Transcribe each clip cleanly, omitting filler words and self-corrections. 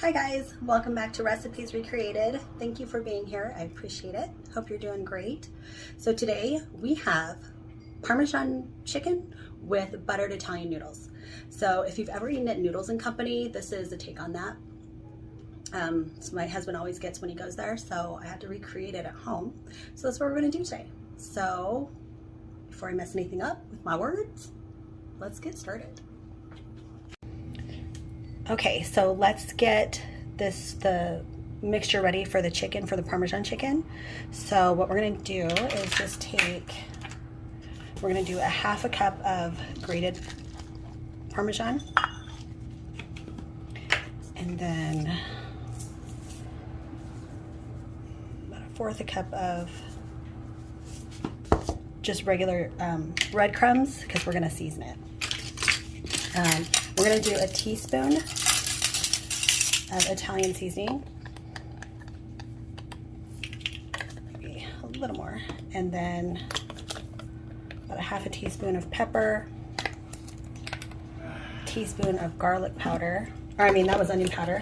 Hi guys, welcome back to Recipes Recreated. Thank you for being here. I appreciate it. Hope you're doing great. So today we have Parmesan chicken with buttered Italian noodles. So if you've ever eaten at Noodles Company, this is a take on that. So my husband always gets when he goes there, so I had to recreate it at home. So that's what we're gonna do today. So before I mess anything up with my words, let's get started. Okay, so let's get the mixture ready for the chicken, for the Parmesan chicken. So what we're gonna do is just we're gonna do a half a cup of grated Parmesan. And then about a fourth a cup of just regular breadcrumbs, because we're gonna season it. We're gonna do a teaspoon of Italian seasoning, maybe a little more, and then about a half a teaspoon of pepper, a teaspoon of garlic powder, or I mean that was onion powder,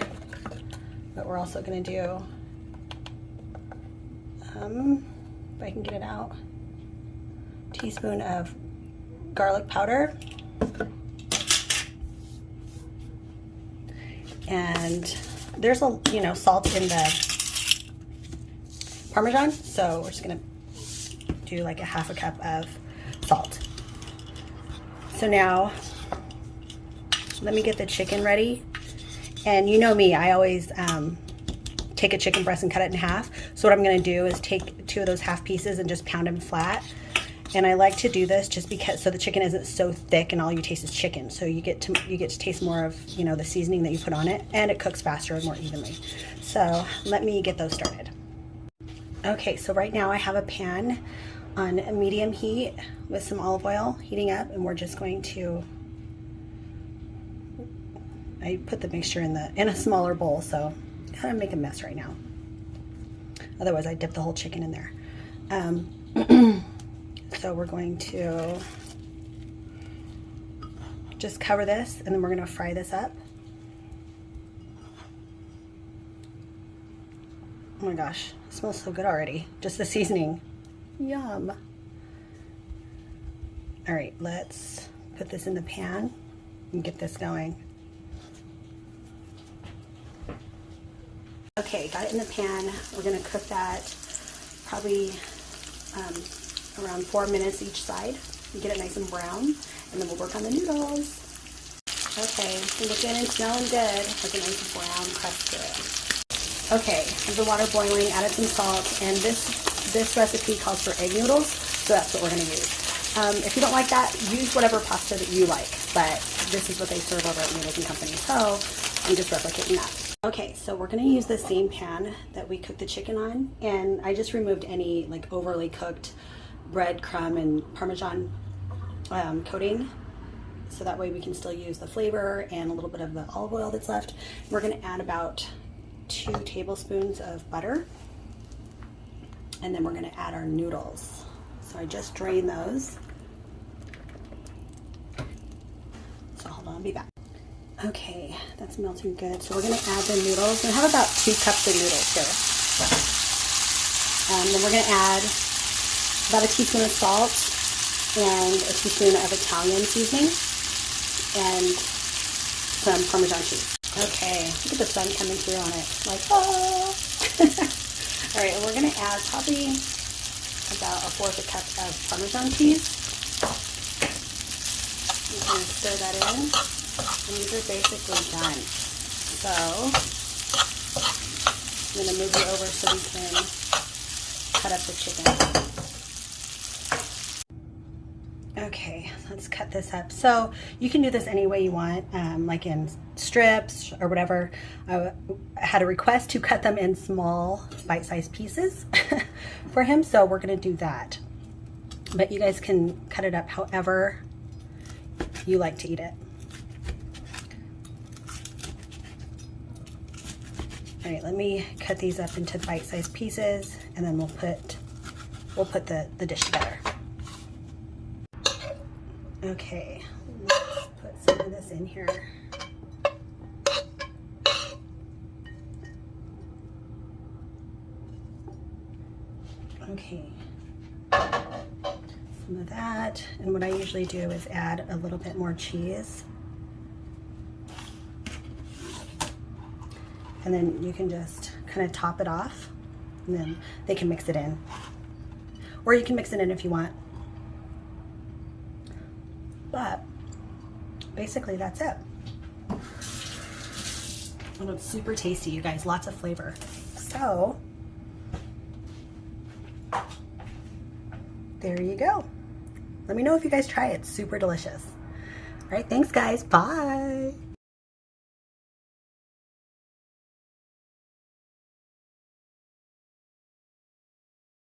but we're also gonna do, if I can get it out, teaspoon of garlic powder, and there's a salt in the Parmesan, so we're just gonna do like a half a cup of salt. So now let me get the chicken ready, and you know me, I always take a chicken breast and cut it in half. So what I'm gonna do is take two of those half pieces and just pound them flat. And I like to do this just because so the chicken isn't so thick and all you taste is chicken. So you get to taste more of the seasoning that you put on it, and it cooks faster and more evenly. So let me get those started. Okay, so right now I have a pan on a medium heat with some olive oil heating up, and we're just going to, I put the mixture in a smaller bowl, so I'm gonna make a mess right now. Otherwise I dip the whole chicken in there. So we're going to just cover this, and then we're going to fry this up. Oh my gosh, it smells so good already. Just the seasoning. Yum. All right, let's put this in the pan and get this going. Okay, got it in the pan. We're going to cook that probably around 4 minutes each side and get it nice and brown, and then we'll work on the noodles. Okay, looking and smelling good. Like a nice brown crust to it. Okay, the water boiling, added some salt, and this recipe calls for egg noodles, so that's what we're gonna use. If you don't like that, use whatever pasta that you like, but this is what they serve over at Noodles Company, so I'm just replicating that. Okay, so we're gonna use the same pan that we cooked the chicken on, and I just removed any like overly cooked breadcrumb and Parmesan coating, so that way we can still use the flavor and a little bit of the olive oil that's left. We're going to add about 2 tablespoons of butter, and then we're going to add our noodles. So I just drained those. So hold on, I'll be back. Okay, that's melting good. So we're going to add the noodles. I have about 2 cups of noodles here. And then we're going to add about a teaspoon of salt and a teaspoon of Italian seasoning and some Parmesan cheese. Okay, look at the sun coming through on it. Like, oh! All right, and we're gonna add probably about a fourth a cup of Parmesan cheese. You can stir that in, and these are basically done. So I'm gonna move you over so we can cut up the chicken. Okay, let's cut this up. So you can do this any way you want, like in strips or whatever. I had a request to cut them in small bite-sized pieces for him, so we're gonna do that. But you guys can cut it up however you like to eat it. All right, let me cut these up into bite-sized pieces, and then we'll put the dish together. Okay, let's put some of this in here. Okay. Some of that. And what I usually do is add a little bit more cheese. And then you can just kind of top it off, and then they can mix it in. Or you can mix it in if you want. But basically that's it. And it's super tasty, you guys, lots of flavor. So there you go. Let me know if you guys try it. It's super delicious. All right, thanks guys. Bye.